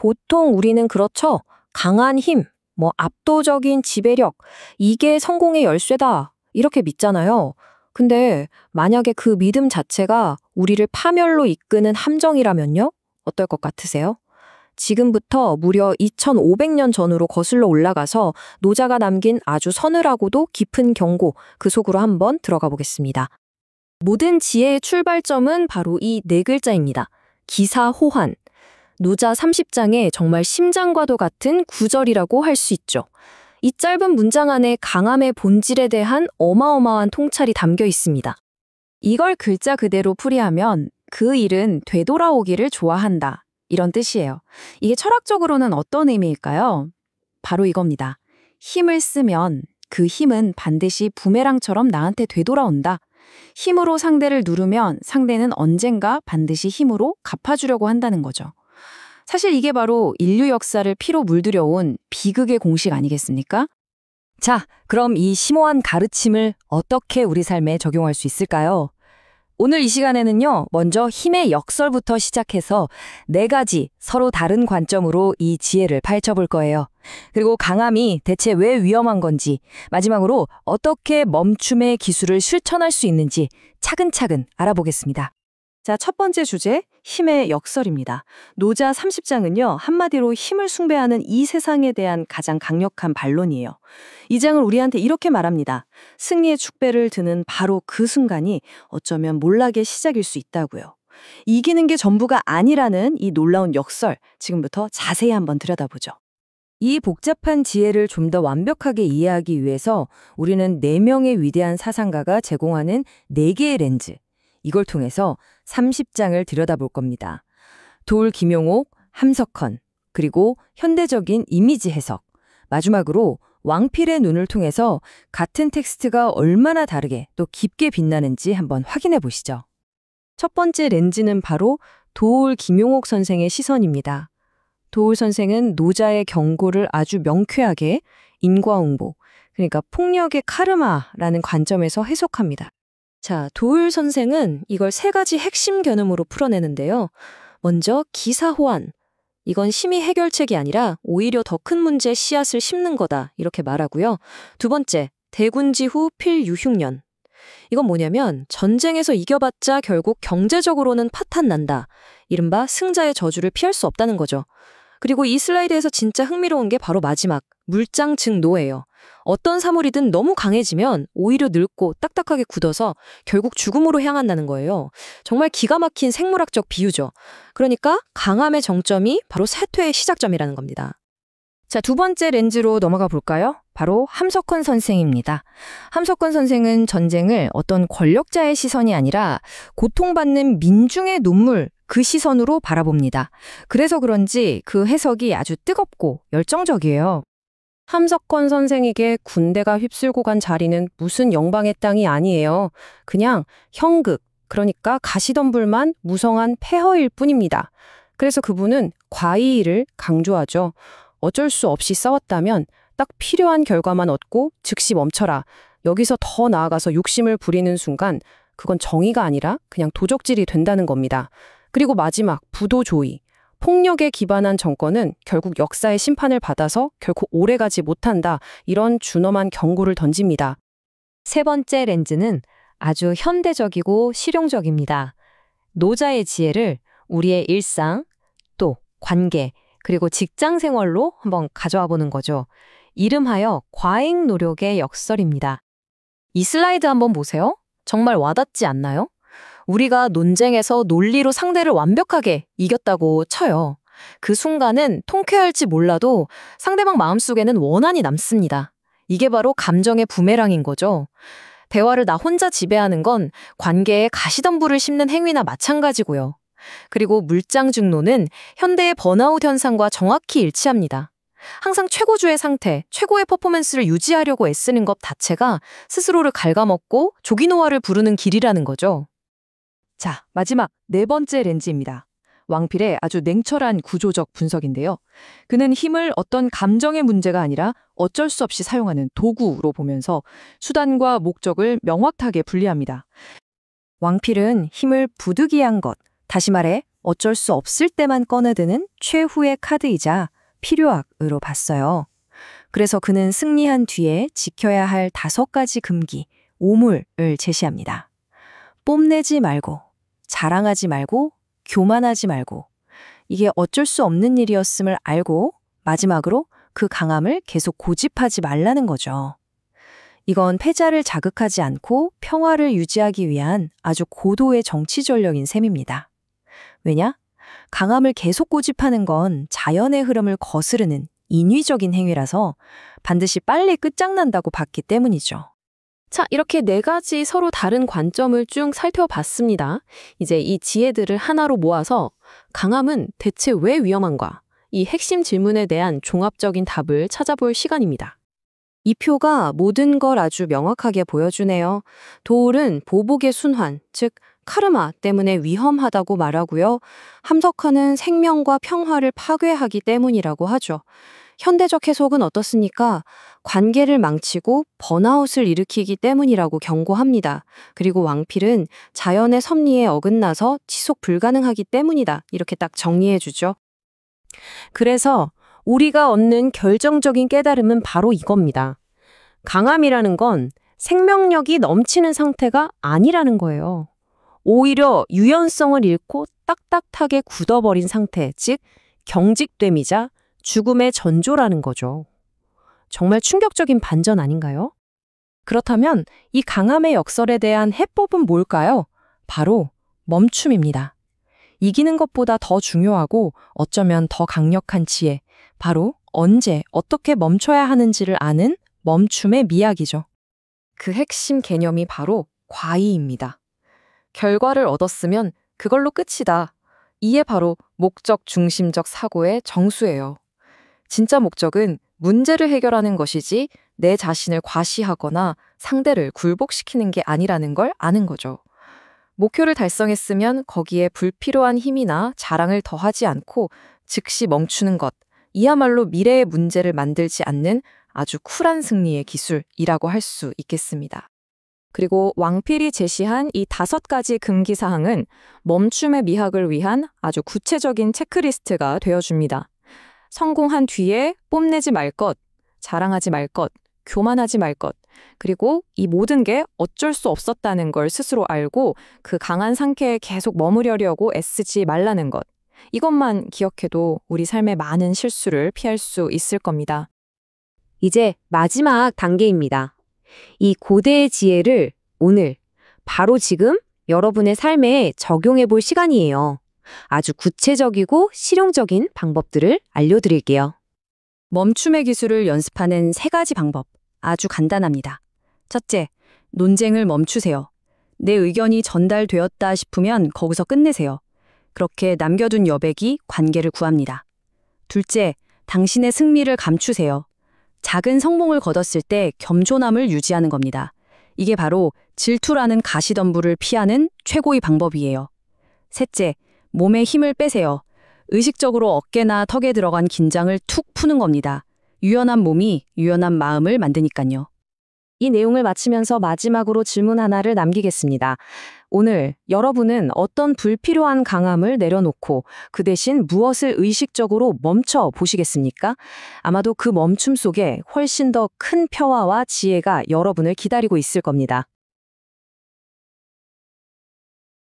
보통 우리는 그렇죠. 강한 힘, 압도적인 지배력, 이게 성공의 열쇠다. 이렇게 믿잖아요. 근데 만약에 그 믿음 자체가 우리를 파멸로 이끄는 함정이라면요? 어떨 것 같으세요? 지금부터 무려 2500년 전으로 거슬러 올라가서 노자가 남긴 아주 서늘하고도 깊은 경고, 그 속으로 한번 들어가 보겠습니다. 모든 지혜의 출발점은 바로 이 네 글자입니다. 기사호환. 노자 30장의 정말 심장과도 같은 구절이라고 할 수 있죠. 이 짧은 문장 안에 강함의 본질에 대한 어마어마한 통찰이 담겨 있습니다. 이걸 글자 그대로 풀이하면 그 일은 되돌아오기를 좋아한다. 이런 뜻이에요. 이게 철학적으로는 어떤 의미일까요? 바로 이겁니다. 힘을 쓰면 그 힘은 반드시 부메랑처럼 나한테 되돌아온다. 힘으로 상대를 누르면 상대는 언젠가 반드시 힘으로 갚아주려고 한다는 거죠. 사실 이게 바로 인류 역사를 피로 물들여온 비극의 공식 아니겠습니까? 자, 그럼 이 심오한 가르침을 어떻게 우리 삶에 적용할 수 있을까요? 오늘 이 시간에는요, 먼저 힘의 역설부터 시작해서 4가지 서로 다른 관점으로 이 지혜를 파헤쳐 볼 거예요. 그리고 강함이 대체 왜 위험한 건지, 마지막으로 어떻게 멈춤의 기술을 실천할 수 있는지 차근차근 알아보겠습니다. 자, 첫 번째 주제, 힘의 역설입니다. 노자 30장은요, 한마디로 힘을 숭배하는 이 세상에 대한 가장 강력한 반론이에요. 이 장을 우리한테 이렇게 말합니다. 승리의 축배를 드는 바로 그 순간이 어쩌면 몰락의 시작일 수 있다고요. 이기는 게 전부가 아니라는 이 놀라운 역설, 지금부터 자세히 한번 들여다보죠. 이 복잡한 지혜를 좀 더 완벽하게 이해하기 위해서 우리는 4명의 위대한 사상가가 제공하는 4개의 렌즈, 이걸 통해서 30장을 들여다볼 겁니다. 도울 김용옥, 함석헌, 그리고 현대적인 이미지 해석, 마지막으로 왕필의 눈을 통해서 같은 텍스트가 얼마나 다르게 또 깊게 빛나는지 한번 확인해 보시죠. 첫 번째 렌즈는 바로 도울 김용옥 선생의 시선입니다. 도울 선생은 노자의 경고를 아주 명쾌하게 인과응보, 그러니까 폭력의 카르마라는 관점에서 해석합니다. 자, 도울 선생은 이걸 3가지 핵심 개념으로 풀어내는데요. 먼저 기사호환. 이건 심의 해결책이 아니라 오히려 더 큰 문제의 씨앗을 심는 거다. 이렇게 말하고요. 두 번째, 대군지후 필유흉년. 이건 뭐냐면 전쟁에서 이겨봤자 결국 경제적으로는 파탄난다. 이른바 승자의 저주를 피할 수 없다는 거죠. 그리고 이 슬라이드에서 진짜 흥미로운 게 바로 마지막, 물장 즉노예요. 어떤 사물이든 너무 강해지면 오히려 늙고 딱딱하게 굳어서 결국 죽음으로 향한다는 거예요. 정말 기가 막힌 생물학적 비유죠. 그러니까 강함의 정점이 바로 쇠퇴의 시작점이라는 겁니다. 자, 두 번째 렌즈로 넘어가 볼까요? 바로 함석헌 선생입니다. 함석헌 선생은 전쟁을 어떤 권력자의 시선이 아니라 고통받는 민중의 눈물, 그 시선으로 바라봅니다. 그래서 그런지 그 해석이 아주 뜨겁고 열정적이에요. 함석헌 선생에게 군대가 휩쓸고 간 자리는 무슨 영광의 땅이 아니에요. 그냥 형극, 그러니까 가시덤불만 무성한 폐허일 뿐입니다. 그래서 그분은 과의를 강조하죠. 어쩔 수 없이 싸웠다면 딱 필요한 결과만 얻고 즉시 멈춰라. 여기서 더 나아가서 욕심을 부리는 순간 그건 정의가 아니라 그냥 도적질이 된다는 겁니다. 그리고 마지막, 부도조의. 폭력에 기반한 정권은 결국 역사의 심판을 받아서 결코 오래가지 못한다. 이런 준엄한 경고를 던집니다. 세 번째 렌즈는 아주 현대적이고 실용적입니다. 노자의 지혜를 우리의 일상, 또 관계, 그리고 직장 생활로 한번 가져와 보는 거죠. 이름하여 과잉 노력의 역설입니다. 이 슬라이드 한번 보세요. 정말 와닿지 않나요? 우리가 논쟁에서 논리로 상대를 완벽하게 이겼다고 쳐요. 그 순간은 통쾌할지 몰라도 상대방 마음속에는 원한이 남습니다. 이게 바로 감정의 부메랑인 거죠. 대화를 나 혼자 지배하는 건 관계에 가시덤불을 심는 행위나 마찬가지고요. 그리고 물장중노는 현대의 번아웃 현상과 정확히 일치합니다. 항상 최고조의 상태, 최고의 퍼포먼스를 유지하려고 애쓰는 것 자체가 스스로를 갉아먹고 조기노화를 부르는 길이라는 거죠. 자, 마지막 4번째 렌즈입니다. 왕필의 아주 냉철한 구조적 분석인데요. 그는 힘을 어떤 감정의 문제가 아니라 어쩔 수 없이 사용하는 도구로 보면서 수단과 목적을 명확하게 분리합니다. 왕필은 힘을 부득이한 것, 다시 말해 어쩔 수 없을 때만 꺼내드는 최후의 카드이자 필요악으로 봤어요. 그래서 그는 승리한 뒤에 지켜야 할 5가지 금기, 오물을 제시합니다. 뽐내지 말고, 자랑하지 말고, 교만하지 말고. 이게 어쩔 수 없는 일이었음을 알고 마지막으로 그 강함을 계속 고집하지 말라는 거죠. 이건 패자를 자극하지 않고 평화를 유지하기 위한 아주 고도의 정치 전략인 셈입니다. 왜냐? 강함을 계속 고집하는 건 자연의 흐름을 거스르는 인위적인 행위라서 반드시 빨리 끝장난다고 봤기 때문이죠. 자, 이렇게 4가지 서로 다른 관점을 쭉 살펴봤습니다. 이제 이 지혜들을 하나로 모아서 강함은 대체 왜 위험한가? 이 핵심 질문에 대한 종합적인 답을 찾아볼 시간입니다. 이 표가 모든 걸 아주 명확하게 보여주네요. 도울은 보복의 순환, 즉 카르마 때문에 위험하다고 말하고요. 함석화는 생명과 평화를 파괴하기 때문이라고 하죠. 현대적 해석은 어떻습니까? 관계를 망치고 번아웃을 일으키기 때문이라고 경고합니다. 그리고 왕필은 자연의 섭리에 어긋나서 지속 불가능하기 때문이다. 이렇게 딱 정리해주죠. 그래서 우리가 얻는 결정적인 깨달음은 바로 이겁니다. 강함이라는 건 생명력이 넘치는 상태가 아니라는 거예요. 오히려 유연성을 잃고 딱딱하게 굳어버린 상태, 즉 경직됨이자 죽음의 전조라는 거죠. 정말 충격적인 반전 아닌가요? 그렇다면 이 강함의 역설에 대한 해법은 뭘까요? 바로 멈춤입니다. 이기는 것보다 더 중요하고 어쩌면 더 강력한 지혜, 바로 언제 어떻게 멈춰야 하는지를 아는 멈춤의 미학이죠. 그 핵심 개념이 바로 과의입니다. 결과를 얻었으면 그걸로 끝이다. 이게 바로 목적 중심적 사고의 정수예요. 진짜 목적은 문제를 해결하는 것이지 내 자신을 과시하거나 상대를 굴복시키는 게 아니라는 걸 아는 거죠. 목표를 달성했으면 거기에 불필요한 힘이나 자랑을 더하지 않고 즉시 멈추는 것. 이야말로 미래의 문제를 만들지 않는 아주 쿨한 승리의 기술이라고 할 수 있겠습니다. 그리고 왕필이 제시한 이 5가지 금기사항은 멈춤의 미학을 위한 아주 구체적인 체크리스트가 되어줍니다. 성공한 뒤에 뽐내지 말 것, 자랑하지 말 것, 교만하지 말 것, 그리고 이 모든 게 어쩔 수 없었다는 걸 스스로 알고 그 강한 상태에 계속 머무르려고 애쓰지 말라는 것. 이것만 기억해도 우리 삶의 많은 실수를 피할 수 있을 겁니다. 이제 마지막 단계입니다. 이 고대의 지혜를 오늘, 바로 지금 여러분의 삶에 적용해 볼 시간이에요. 아주 구체적이고 실용적인 방법들을 알려드릴게요. 멈춤의 기술을 연습하는 3가지 방법. 아주 간단합니다. 첫째, 논쟁을 멈추세요. 내 의견이 전달되었다 싶으면 거기서 끝내세요. 그렇게 남겨둔 여백이 관계를 구합니다. 둘째, 당신의 승리를 감추세요. 작은 성공을 거뒀을 때 겸손함을 유지하는 겁니다. 이게 바로 질투라는 가시덤불을 피하는 최고의 방법이에요. 셋째, 몸에 힘을 빼세요. 의식적으로 어깨나 턱에 들어간 긴장을 툭 푸는 겁니다. 유연한 몸이 유연한 마음을 만드니까요. 이 내용을 마치면서 마지막으로 질문 하나를 남기겠습니다. 오늘 여러분은 어떤 불필요한 강함을 내려놓고 그 대신 무엇을 의식적으로 멈춰 보시겠습니까? 아마도 그 멈춤 속에 훨씬 더 큰 평화와 지혜가 여러분을 기다리고 있을 겁니다.